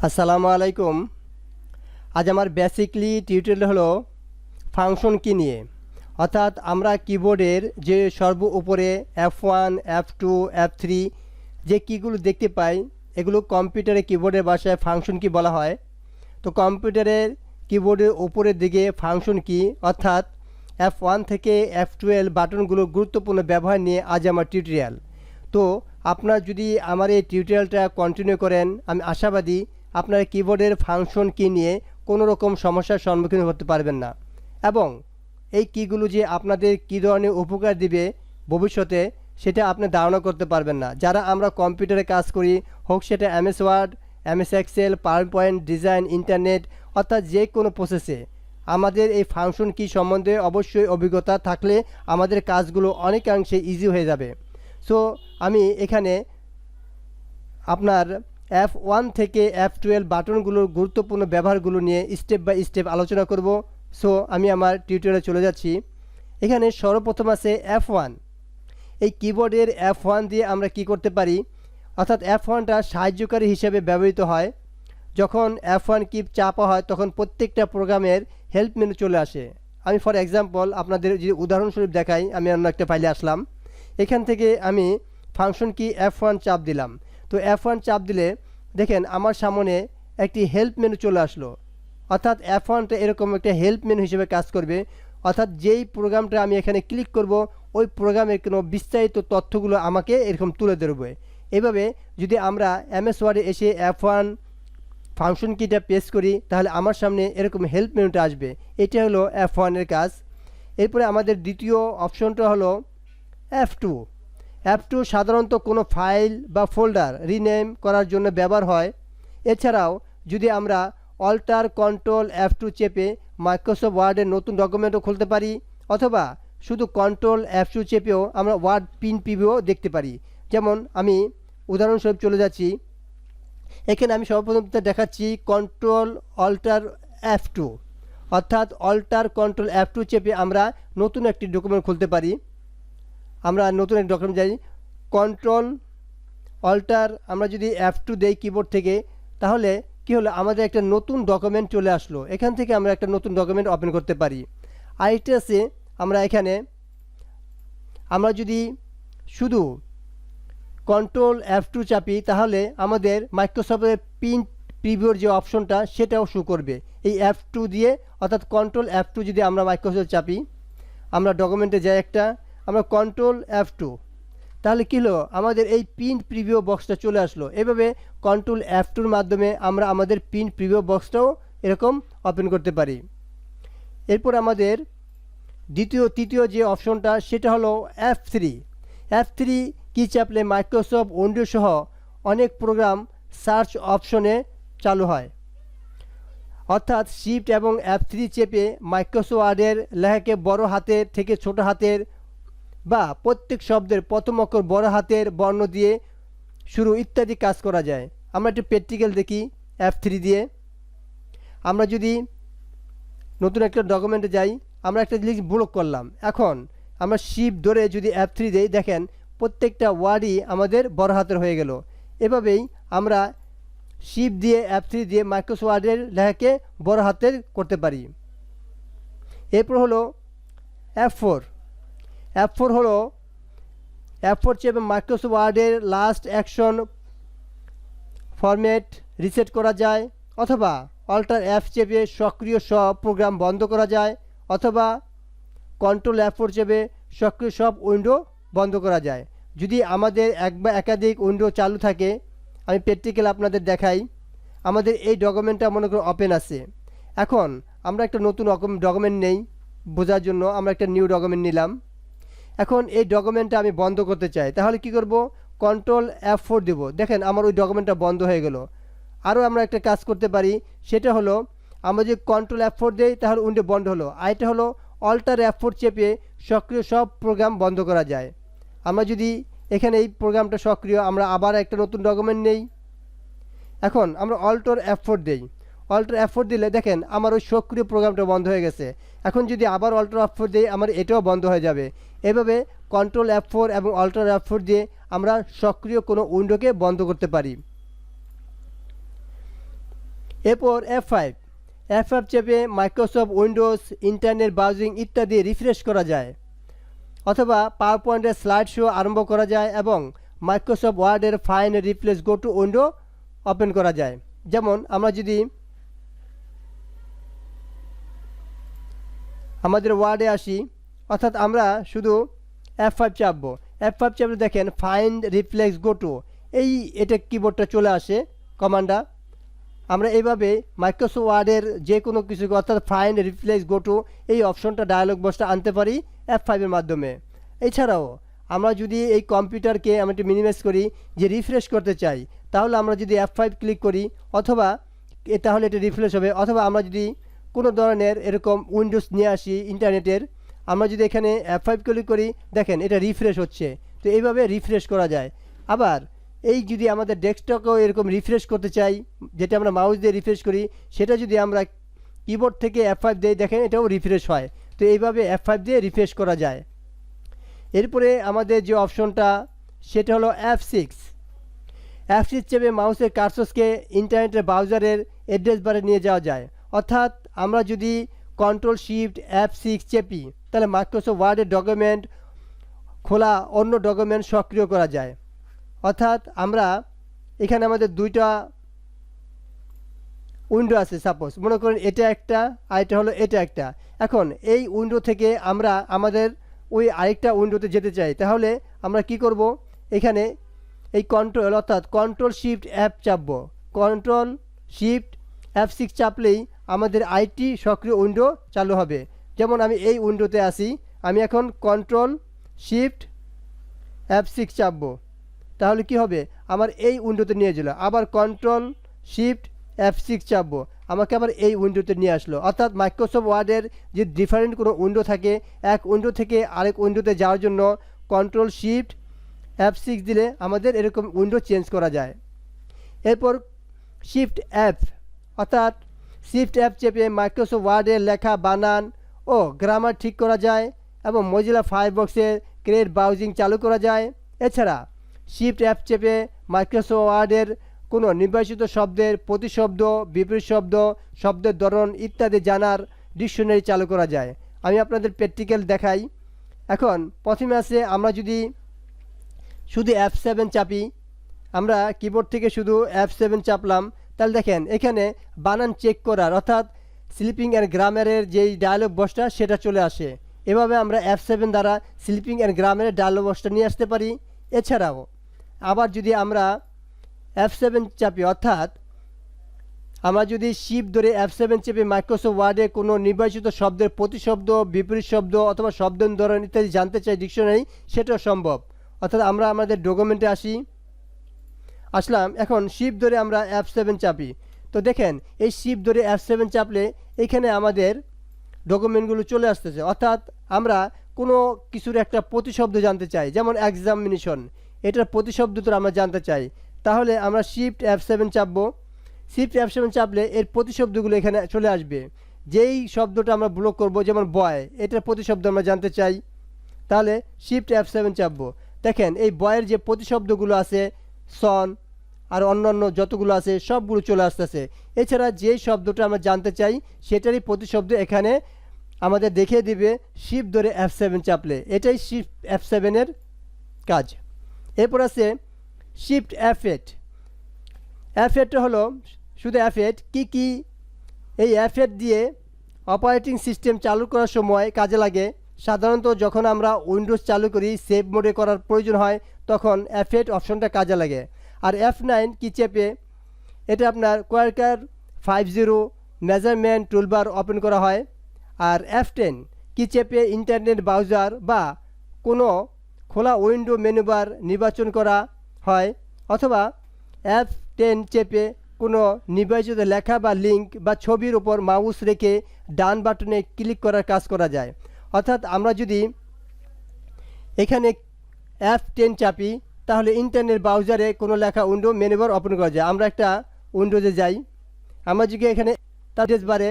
আসসালামু আলাইকুম। আজ আমার বেসিকলি টিউটোরিয়াল হলো ফাংশন কি নিয়ে, অর্থাৎ আমরা কিবোর্ডের যে সর্ব উপরে F1, F2, F3 যে কিগুলো দেখতে পাই, এগুলো কম্পিউটারে কিবোর্ডের ভাষায় ফাংশন কি বলা হয়। তো কম্পিউটারের কিবোর্ডের উপরের দিকে ফাংশন কি অর্থাৎ F1 থেকে F12 বাটনগুলোর গুরুত্বপূর্ণ ব্যবহার নিয়ে আজ আমার টিউটোরিয়াল। তো আপনারা যদি আমার এই টিউটোরিয়ালটা কন্টিনিউ করেন, আমি আশাবাদী আপনারা কিবোর্ডের ফাংশন কি নিয়ে কোনো রকম সমস্যার সম্মুখীন হতে পারবেন না, এবং এই কিগুলো যে আপনাদের কী ধরনের উপকার দিবে ভবিষ্যতে সেটা আপনি ধারণা করতে পারবেন না। যারা আমরা কম্পিউটারে কাজ করি, হোক সেটা MS word, MS excel, PowerPoint, design, internet, অর্থাৎ যে কোনো প্রসেসে আমাদের এই ফাংশন কি সম্বন্ধে অবশ্যই অভিজ্ঞতা থাকলে আমাদের কাজগুলো অনেকাংশে ইজি হয়ে যাবে। সো আমি এখানে আপনার F1 থেকে F12 বাটনগুলোর গুরুত্বপূর্ণ ব্যবহারগুলো নিয়ে স্টেপ বাই স্টেপ আলোচনা করব। সো আমি আমার টিউটোরিয়ালে চলে যাচ্ছি। এখানে সর্বপ্রথম আছে F1। এই কিবোর্ডের F1 দিয়ে আমরা কি করতে পারি, অর্থাৎ F1টা সাহায্যকারী হিসেবে ব্যবহৃত হয়। যখন F1 কি চাপা হয় তখন প্রত্যেকটা প্রোগ্রামের হেল্প মেনু চলে আসে। আমি ফর এক্সাম্পল আপনাদের যদি উদাহরণস্বরূপ দেখাই, আমি অন্য একটা ফাইলে আসলাম। এখান থেকে আমি ফাংশন কি F1 চাপ দিলাম। তো F1 চাপ দিলে দেখেন আমার সামনে একটি হেল্প মেনু চলে আসলো। অর্থাৎ F1টা এরকম একটা হেল্প মেনু হিসেবে কাজ করবে, অর্থাৎ যেই প্রোগ্রামটা আমি এখানে ক্লিক করব ওই প্রোগ্রামের কোনো বিস্তারিত তথ্যগুলো আমাকে এরকম তুলে ধরবে। এভাবে যদি আমরা MS ওয়ার্ডে এসে F1 ফাংশন কিটা প্রেস করি তাহলে আমার সামনে এরকম হেল্প মেনুটা আসবে। এটা হলো F1 এর কাজ। এরপরে আমাদের দ্বিতীয় অপশনটা হলো F2। F2 সাধারণত কোনো ফাইল বা ফোল্ডার রিনেম করার জন্য ব্যবহার হয়। এছাড়াও যদি আমরা অল্টার কন্ট্রোল F2 চেপে মাইক্রোসফট ওয়ার্ডের নতুন ডকুমেন্টও খুলতে পারি, অথবা শুধু কন্ট্রোল F2 চেপেও আমরা ওয়ার্ড প্রিন্ট প্রিভিউ দেখতে পারি। যেমন আমি উদাহরণস্বরূপ চলে যাচ্ছি। এখানে আমি সর্বপ্রথম দেখাচ্ছি কন্ট্রোল অল্টার F2, অর্থাৎ অল্টার কন্ট্রোল F2 চেপে আমরা নতুন একটি ডকুমেন্ট খুলতে পারি। আমরা নতুন একটি ডকুমেন্ট যাই, কন্ট্রোল অল্টার আমরা যদি F2 দেই কিবোর্ড থেকে, তাহলে কি হলো, আমাদের একটা নতুন ডকুমেন্ট চলে আসলো। এখান থেকে আমরা একটা নতুন ডকুমেন্ট ওপেন করতে পারি। আরেকটা আছে, আমরা এখানে আমরা যদি শুধু কন্ট্রোল F2 চাপি তাহলে আমাদের মাইক্রোসফটের প্রিন্ট প্রিভিউর যে অপশনটা সেটাও শো করবে এই F2 দিয়ে। অর্থাৎ কন্ট্রোল F2 যদি আমরা মাইক্রোসফট চাপি, আমরা ডকুমেন্টে যাই একটা, আমরা কন্ট্রোল F2, তাহলে কী হলো, আমাদের এই প্রিন্ট প্রিভিউ বক্সটা চলে আসলো। এভাবে কন্ট্রোল F2-র মাধ্যমে আমরা আমাদের প্রিন্ট প্রিভিউ বক্সটাও এরকম ওপেন করতে পারি। এরপর আমাদের তৃতীয় যে অপশনটা সেটা হলো F3। F3 কি চাপলে মাইক্রোসফট উইন্ডোজ সহ অনেক প্রোগ্রাম সার্চ অপশনে চালু হয়। অর্থাৎ শিফট এবং F3 চেপে মাইক্রোসফট ওয়ার্ডের লেখাকে বড় হাতের থেকে ছোট হাতের বা প্রত্যেক শব্দের প্রথম অক্ষর বড় হাতের বর্ণ দিয়ে শুরু ইত্যাদি কাজ করা যায়। আমরা একটু প্র্যাকটিক্যাল দেখি F3 দিয়ে। আমরা যদি নতুন একটা ডকুমেন্টে যাই, আমরা একটা জিনিস ব্লক করলাম, এখন আমরা শিফট ধরে যদি F3 দিই, দেখেন প্রত্যেকটা ওয়ার্ডই আমাদের বড় হাতের হয়ে গেল। এভাবেই আমরা শিফট দিয়ে F3 দিয়ে মাইক্রোসফট ওয়ার্ডের লেখাকে বড় হাতের করতে পারি। এরপর হলো F4 হলো F4 চেপে মাইক্রোসফট ওয়ার্ডের লাস্ট অ্যাকশন ফরম্যাট রিসেট করা যায়, অথবা অল্টার F চেপে সক্রিয় সব প্রোগ্রাম বন্ধ করা যায়, অথবা কন্ট্রোল F4 চেপে সক্রিয় সব উইন্ডো বন্ধ করা যায়। যদি আমাদের এক বা একাধিক উইন্ডো চালু থাকে, আমি প্র্যাকটিক্যাল আপনাদের দেখাই। আমাদের এই ডকুমেন্টটা মনে করো ওপেন আছে। এখন আমরা একটা নতুন ডকুমেন্ট নেই বোঝার জন্য, আমরা একটা নিউ ডকুমেন্ট নিলাম। এখন এই ডকুমেন্টটা আমি বন্ধ করতে চাই, তাহলে কি করব, কন্ট্রোল F4 দেব। দেখেন আমার ওই ডকুমেন্টটা বন্ধ হয়ে গেল। আরও আমরা একটা কাজ করতে পারি, সেটা হলো আমরা যদি কন্ট্রোল F4 দেই তাহলে উইন্ডো বন্ধ হলো। আরেকটা হলো অল্টার F4 চেপে সক্রিয় সব প্রোগ্রাম বন্ধ করা যায়। আমরা যদি এখানে এই প্রোগ্রামটা সক্রিয়, আমরা আবার একটা নতুন ডকুমেন্ট নেই। এখন আমরা অল্টার F4 দেই, অল্টার F4 দিলে দেখেন আমার ওই সক্রিয় প্রোগ্রামটা বন্ধ হয়ে গেছে। এখন যদি আবার অল্টার F4 দিই, আমার এটাও বন্ধ হয়ে যাবে। এভাবে কন্ট্রোল F4 এবং অল্টার F4 দিয়ে আমরা সক্রিয় কোনো উইন্ডোকে বন্ধ করতে পারি। এরপর F5 চেপে মাইক্রোসফট উইন্ডোজ, ইন্টারনেট ব্রাউজিং ইত্যাদি রিফ্রেশ করা যায়, অথবা পাওয়ার পয়েন্টের স্লাইড শো আরম্ভ করা যায় এবং মাইক্রোসফট ওয়ার্ডের find replace go to window open করা যায়। যেমন আমরা যদি আমাদের ওয়ার্ডে আসি, অর্থাৎ আমরা শুধু F5 চাপবো, F5 চাপলে দেখেন ফাইন্ড রিপ্লেস গো টু, এটা কিবোর্ডটা চলে আসে কমান্ডটা। আমরা এইভাবে মাইক্রোসফট ওয়ার্ডের যে কোনো কিছু, অর্থাৎ ফাইন্ড রিপ্লেস গো টু এই অপশনটা ডায়ালগ বক্সটা আনতে পারি F5 এর মাধ্যমে। এছাড়াও আমরা যদি এই কম্পিউটারকে আমরা একটু মিনিমাইজ করি, যে রিফ্রেশ করতে চাই, তাহলে আমরা যদি F5 ক্লিক করি, অথবা তাহলে এটা রিফ্রেশ হবে, অথবা আমরা যদি কোনো ধরনের এরকম উইন্ডোজ নিয়ে আসি ইন্টারনেটের, আমরা যদি এখানে F5 ক্লিক করি, দেখেন এটা রিফ্রেশ হচ্ছে। তো এইভাবে রিফ্রেশ করা যায়। আবার এই যদি আমাদের ডেস্কটপকেও এরকম রিফ্রেশ করতে চাই, যেটা আমরা মাউস দিয়ে রিফ্রেশ করি, সেটা যদি আমরা কিবোর্ড থেকে F5 দিয়ে, দেখেন এটাও রিফ্রেশ হয়। তো এইভাবে F5 দিয়ে রিফ্রেশ করা যায়। এরপরে আমাদের যে অপশনটা সেটা হলো F6 চেপে মাউসের কার্সরকে ইন্টারনেটের ব্রাউজারের অ্যাড্রেস বারে নিয়ে যাওয়া যায়। অর্থাৎ আমরা যদি কন্ট্রোল শিফট F6 চেপি, তাহলে মাইক্রোসফট ওয়ার্ডের ডকুমেন্ট খোলা অন্য ডকুমেন্ট সক্রিয় করা যায়। অর্থাৎ আমরা এখানে আমাদের দুইটা উইন্ডো আছে, সাপোজ মনে করেন এটা একটা আর এটা হলো এটা একটা। এখন এই উইন্ডো থেকে আমরা আমাদের ওই আরেকটা উইন্ডোতে যেতে চাই, তাহলে আমরা কি করব, এখানে এই কন্ট্রোল অর্থাৎ কন্ট্রোল শিফট F চাপবো। কন্ট্রোল শিফট F6 চাপলেই আমাদের আইটি সক্রিয় উইন্ডো চালু হবে। যেমন আমি এই উইন্ডোতে আসি, আমি এখন কন্ট্রোল শিফট F6 চাপবো, তাহলে কি হবে, আমার এই উইন্ডোতে নিয়ে গেল। আবার কন্ট্রোল শিফট F6 চাপবো, আমাকে আবার এই উইন্ডোতে নিয়ে আসলো। অর্থাৎ মাইক্রোসফট ওয়ার্ডের যে ডিফারেন্ট কোনো উইন্ডো থাকে, এক উইন্ডো থেকে আরেক উইন্ডোতে যাওয়ার জন্য কন্ট্রোল শিফট F6 দিলে আমাদের এরকম উইন্ডো চেঞ্জ করা যায়। এরপর শিফট F অর্থাৎ শিফট F চেপে মাইক্রোসফট ওয়ার্ডের লেখা বানান ও গ্রামার ঠিক করা যায় এবং মজিলা ফায়ারবক্সের ক্রিয়েট ব্রাউজিং চালু করা যায়। এছাড়া শিফট F চেপে মাইক্রোসফট ওয়ার্ডের কোনো নির্বাচিত শব্দের প্রতিশব্দ, বিপরীত শব্দ, শব্দের ধরন ইত্যাদি জানার ডিকশনারি চালু করা যায়। আমি আপনাদের প্র্যাকটিক্যাল দেখাই। এখন প্রথমে আছে, আমরা যদি শুধু F7 চাপি, আমরা কিবোর্ড থেকে শুধু F7 চাপলাম, তাহলে দেখেন এখানে বানান চেক করার অর্থাৎ স্লিপিং অ্যান্ড গ্রামারের যেই ডায়ালগ বক্সটা সেটা চলে আসে। এভাবে আমরা F7 দ্বারা স্লিপিং অ্যান্ড গ্রামারের ডায়ালগ বক্সটা নিয়ে আসতে পারি। এছাড়াও আবার যদি আমরা F7 চাপি, অর্থাৎ আমরা যদি শিফট ধরে F7 চেপে মাইক্রোসফট ওয়ার্ডে কোনো নির্বাচিত শব্দের প্রতিশব্দ, বিপরীত শব্দ অথবা শব্দের ধরন ইত্যাদি জানতে চাই ডিকশনারি, সেটাও সম্ভব। অর্থাৎ আমরা আমাদের ডকুমেন্টে আসলাম, এখন শিফট ধরে আমরা F7 চাপি, তো দেখেন এই শিফট ধরে F7 চাপলে এখানে আমাদের ডকুমেন্টগুলো চলে আসতেছে। অর্থাৎ আমরা কোনো কিছুর একটা প্রতিশব্দ জানতে চাই, যেমন এক্সামিনেশন, এটার প্রতিশব্দটা আমরা জানতে চাই, তাহলে আমরা শিফট F7 চাপবো। শিফট F7 চাপলে এর প্রতিশব্দগুলো এখানে চলে আসবে। যেই শব্দটা আমরা ব্লক করব, যেমন বয়, এটার প্রতিশব্দ আমরা জানতে চাই, তাহলে শিফট F7 চাপবো। দেখেন এই বয়ের যে প্রতিশব্দগুলো আছে, সন আর অন্যান্য যতগুলো আছে সবগুলো চলে আসতেছে। এছাড়া যেই শব্দটা আমরা জানতে চাই সেটারই প্রতিশব্দ এখানে আমাদের দেখিয়ে দিবে শিফট ধরে F7 চাপলে। এটাই শিফট F7 এর কাজ। এরপর আছে শিফট F8। F8 হলো শুধু F8 কি এই F8 দিয়ে অপারেটিং সিস্টেম চালু করার সময় কাজে লাগে। সাধারণত যখন আমরা উইন্ডোজ চালু করি, সেভ মোডে করার প্রয়োজন হয়, তখন F8 অপশনটা কাজে লাগে। আর F9 কি চেপে এটা আপনার কোয়ার্কার 50 মেজারমেন্ট টুলবার ওপেন করা হয়। আর F10 কি চেপে ইন্টারনেট ব্রাউজার বা কোনো খোলা উইন্ডো মেনুবার নির্বাচন করা হয়, অথবা F10 চেপে কোনো নির্বাচিত লেখা বা লিঙ্ক বা ছবির উপর মাউস রেখে ডান বাটনে ক্লিক করার কাজ করা যায়। অর্থাৎ আমরা যদি এখানে F10 চাপি, তাহলে ইন্টারনেট ব্রাউজারে কোনো লেখা উইন্ডো মেনুবার ওপেন করা যায়। আমরা একটা উইন্ডোজে যাই, আমরা যদি এখানে অ্যাড্রেস বারে